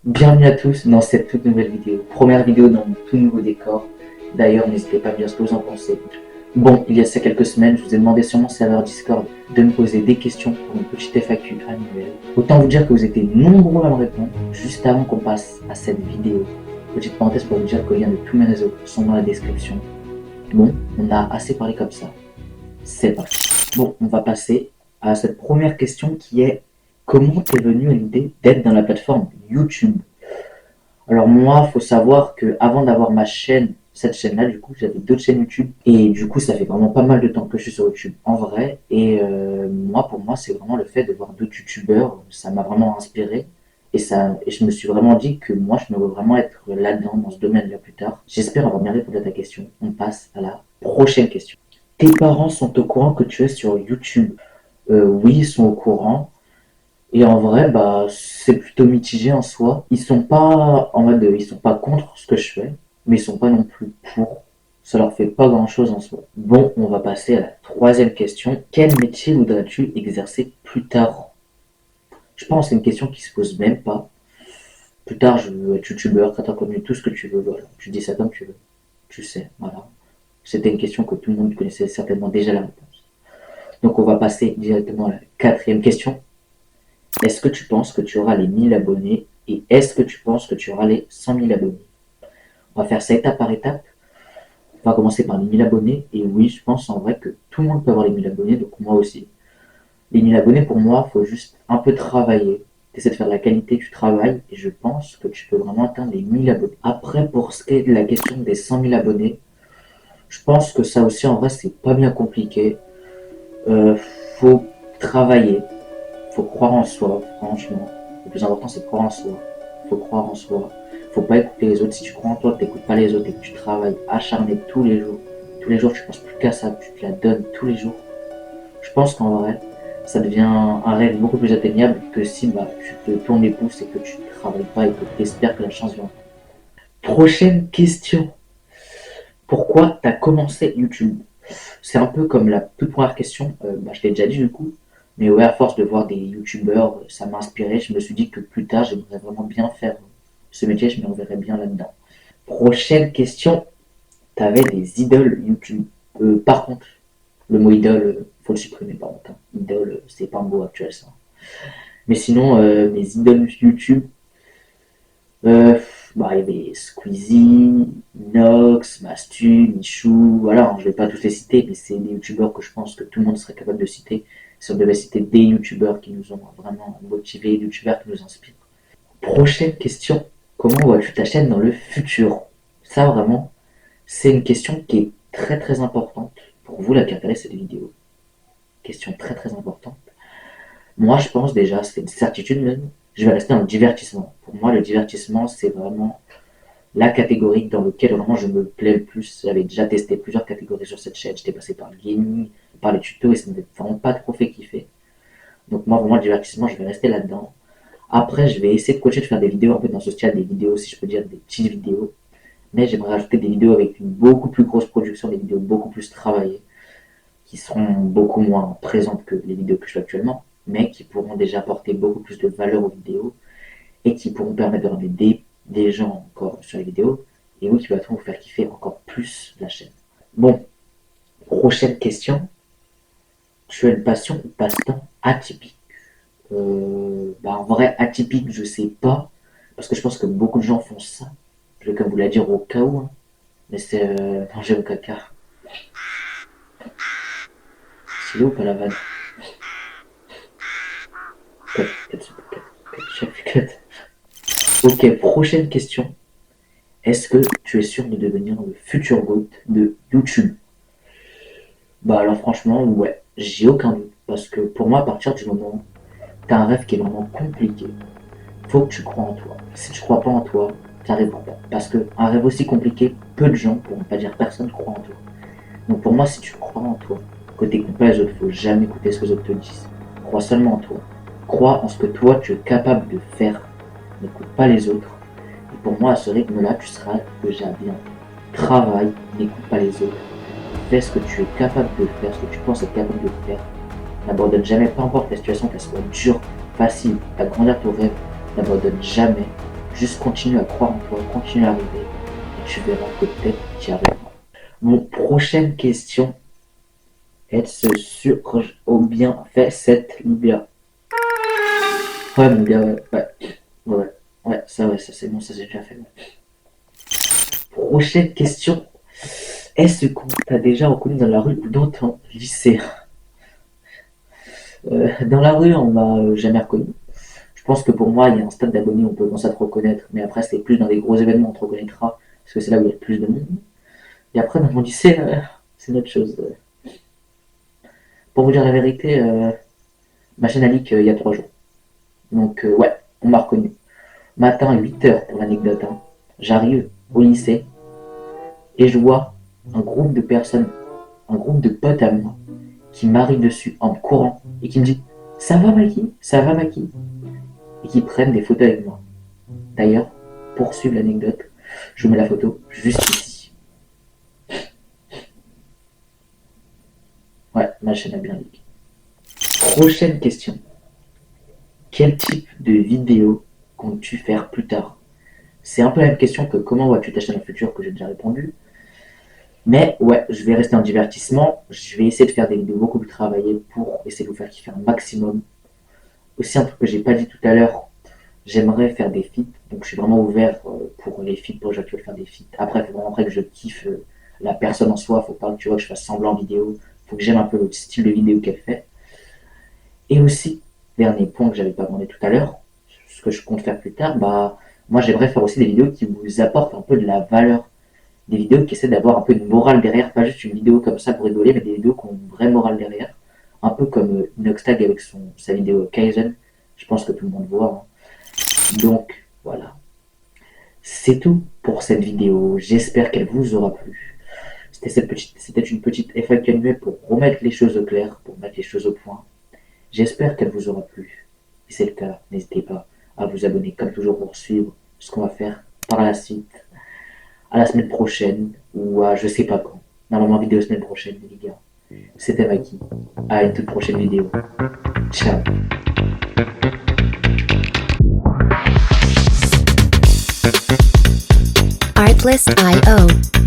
Bienvenue à tous dans cette toute nouvelle vidéo. Première vidéo dans mon tout nouveau décor. D'ailleurs, n'hésitez pas à me dire ce que vous en pensez. Bon, il y a ça quelques semaines, je vous ai demandé sur mon serveur Discord de me poser des questions pour une petite FAQ annuelle. Autant vous dire que vous étiez nombreux à me répondre juste avant qu'on passe à cette vidéo. Petite parenthèse pour vous dire que les liens de tous mes réseaux sont dans la description. Bon, on a assez parlé comme ça. C'est parti. Bon, on va passer à cette première question qui est: comment t'es venu à l'idée d'être dans la plateforme YouTube? Alors moi, faut savoir que avant d'avoir cette chaîne-là, du coup, j'avais d'autres chaînes YouTube et du coup, ça fait vraiment pas mal de temps que je suis sur YouTube en vrai. Et moi, pour moi, c'est vraiment le fait de voir d'autres YouTubeurs, ça m'a vraiment inspiré et je me suis vraiment dit que moi, je me veux vraiment être là-dedans, dans ce domaine-là plus tard. J'espère avoir bien répondu à ta question. On passe à la prochaine question. Tes parents sont au courant que tu es sur YouTube? Oui, ils sont au courant. Et en vrai, bah, c'est plutôt mitigé en soi. Ils sont pas en mode, ils sont pas contre ce que je fais, mais ils sont pas non plus pour. Ça leur fait pas grand chose en soi. Bon, on va passer à la troisième question. Quel métier voudrais-tu exercer plus tard? Je pense que c'est une question qui se pose même pas. Plus tard, je veux être youtubeur, créateur de contenu, tout ce que tu veux, voilà. Tu dis ça comme tu veux. Tu sais, voilà. C'était une question que tout le monde connaissait certainement déjà la réponse. Donc on va passer directement à la quatrième question. Est-ce que tu penses que tu auras les 1000 abonnés et est-ce que tu penses que tu auras les 100 000 abonnés? On va faire ça étape par étape. On va commencer par les 1000 abonnés et oui, je pense en vrai que tout le monde peut avoir les 1000 abonnés, donc moi aussi. Les 1000 abonnés, pour moi, il faut juste un peu travailler. Tu essaies de faire de la qualité du travail et je pense que tu peux vraiment atteindre les 1000 abonnés. Après, pour ce qui est de la question des 100 000 abonnés, je pense que ça aussi, en vrai, c'est pas bien compliqué. Faut travailler, faut croire en soi, franchement. Le plus important, c'est de croire en soi. Faut croire en soi. Faut pas écouter les autres. Si tu crois en toi, que t'écoutes pas les autres et que tu travailles acharné tous les jours, tu penses plus qu'à ça, tu te la donnes tous les jours. Je pense qu'en vrai, ça devient un rêve beaucoup plus atteignable que si bah, tu te tournes les pouces et que tu ne travailles pas et que tu espères que la chance vient. Prochaine question. Pourquoi tu as commencé YouTube? C'est un peu comme la toute première question, bah, je t'ai déjà dit du coup, mais ouais, à force de voir des youtubeurs, ça m'a inspiré. Je me suis dit que plus tard, j'aimerais vraiment bien faire ce métier, je me reverrais bien là-dedans. Prochaine question, t'avais des idoles YouTube. Par contre, le mot idole, faut le supprimer par contre. Hein. Idole, c'est pas un mot actuel ça. Mais sinon, mes idoles YouTube, euh, bah, il y avait Squeezie, Nox, Mastu, Michou, voilà, hein, je vais pas tous les citer, mais c'est des youtubeurs que je pense que tout le monde serait capable de citer. Si on devait citer des youtubeurs qui nous ont vraiment motivés, des youtubeurs qui nous inspirent. Prochaine question, comment vois-tu ta chaîne dans le futur? Ça vraiment, c'est une question qui est très très importante pour vous là qui regardez cette vidéo. Question très très importante. Moi je pense déjà, c'est une certitude même, je vais rester dans le divertissement. Pour moi le divertissement c'est vraiment la catégorie dans laquelle vraiment je me plais le plus. J'avais déjà testé plusieurs catégories sur cette chaîne. J'étais passé par le gaming, par les tutos et ça ne m'a vraiment pas trop fait kiffer. Donc moi vraiment le divertissement, je vais rester là-dedans. Après, je vais essayer de coacher de faire des vidéos un peu dans ce style, des vidéos, si je peux dire, des petites vidéos. Mais j'aimerais rajouter des vidéos avec une beaucoup plus grosse production, des vidéos beaucoup plus travaillées, qui seront beaucoup moins présentes que les vidéos que je fais actuellement, mais qui pourront déjà apporter beaucoup plus de valeur aux vidéos et qui pourront permettre de ramener des gens encore sur les vidéos et vous qui va vous faire kiffer encore plus la chaîne. Bon, prochaine question. Tu as une passion ou passe-temps atypique? Bah en vrai, atypique, je sais pas, parce que je pense que beaucoup de gens font ça. Je vais comme vous la dire au cas où, hein. Mais c'est manger au caca. C'est où pas la vanne? Cut, cut, cut, cut. Ok, prochaine question. Est-ce que tu es sûr de devenir le futur GOAT de YouTube? Bah alors franchement, ouais, j'ai aucun doute. Parce que pour moi, à partir du moment où tu as un rêve qui est vraiment compliqué, faut que tu crois en toi. Si tu crois pas en toi, tu n'arriveras pas. Parce qu'un rêve aussi compliqué, peu de gens, pour ne pas dire personne, croient en toi. Donc pour moi, si tu crois en toi, que t'écoutes pas les autres, faut jamais écouter ce que les autres te disent. Crois seulement en toi. Crois en ce que toi tu es capable de faire. N'écoute pas les autres. Et pour moi, à ce rythme-là, tu seras déjà bien. Travaille, n'écoute pas les autres. Fais ce que tu es capable de faire, ce que tu penses être capable de faire. N'abandonne jamais, peu importe la situation, qu'elle soit dure, facile, t'as grandi à ton rêve, n'abandonne jamais. Juste continue à croire en toi, continue à rêver, et tu verras que peut-être tu y arriveras. Mon prochaine question est-ce sûr ou bien fait cette Libya? Ouais, mon gars, ça c'est bon, ça j'ai déjà fait. Ouais. Prochaine question. Est-ce qu'on t'a déjà reconnu dans la rue ou dans ton lycée? Dans la rue, on m'a jamais reconnu. Je pense que pour moi, il y a un stade d'abonnés où on peut commencer à te reconnaître, mais après, c'est plus dans des gros événements on te reconnaîtra, parce que c'est là où il y a le plus de monde. Et après, dans mon lycée, c'est une autre chose. Pour vous dire la vérité, ma chaîne a leak il y a 3 jours. Donc, ouais, on m'a reconnu. Matin, 8 h pour l'anecdote. Hein. J'arrive au lycée et je vois un groupe de personnes, un groupe de potes à moi, qui m'arrivent dessus en me courant et qui me dit ça va Maki, ça va Maki, et qui prennent des photos avec moi. D'ailleurs, pour suivre l'anecdote, je vous mets la photo juste ici. Ouais, ma chaîne a bien leak. Prochaine question. Quel type de vidéo comptes-tu faire plus tard? C'est un peu la même question que comment vois-tu ta chaîne dans le futur que j'ai déjà répondu. Mais ouais, je vais rester en divertissement. Je vais essayer de faire des vidéos beaucoup plus travaillées pour essayer de vous faire kiffer un maximum. Aussi, un truc que j'ai pas dit tout à l'heure, j'aimerais faire des feats. Donc je suis vraiment ouvert pour les feats, pour les gens qui veulent faire des feats. Après, il faut vraiment après que je kiffe la personne en soi. Faut pas que tu vois que je fasse semblant en vidéo. Faut que j'aime un peu le style de vidéo qu'elle fait. Et aussi, dernier point que j'avais pas demandé tout à l'heure, ce que je compte faire plus tard, bah moi j'aimerais faire aussi des vidéos qui vous apportent un peu de la valeur. Des vidéos qui essaient d'avoir un peu une morale derrière, pas juste une vidéo comme ça pour rigoler, mais des vidéos qui ont une vraie morale derrière. Un peu comme Inoxtag avec sa vidéo Kaizen. Je pense que tout le monde voit. Hein. Donc voilà. C'est tout pour cette vidéo. J'espère qu'elle vous aura plu. C'était une petite FAQ pour remettre les choses au clair, pour mettre les choses au point. J'espère qu'elle vous aura plu. Si c'est le cas, n'hésitez pas à vous abonner comme toujours pour suivre ce qu'on va faire par la suite. À la semaine prochaine ou à je sais pas quand. Normalement vidéo semaine prochaine les gars. C'était Maki. À une toute prochaine vidéo. Ciao. Artlist.io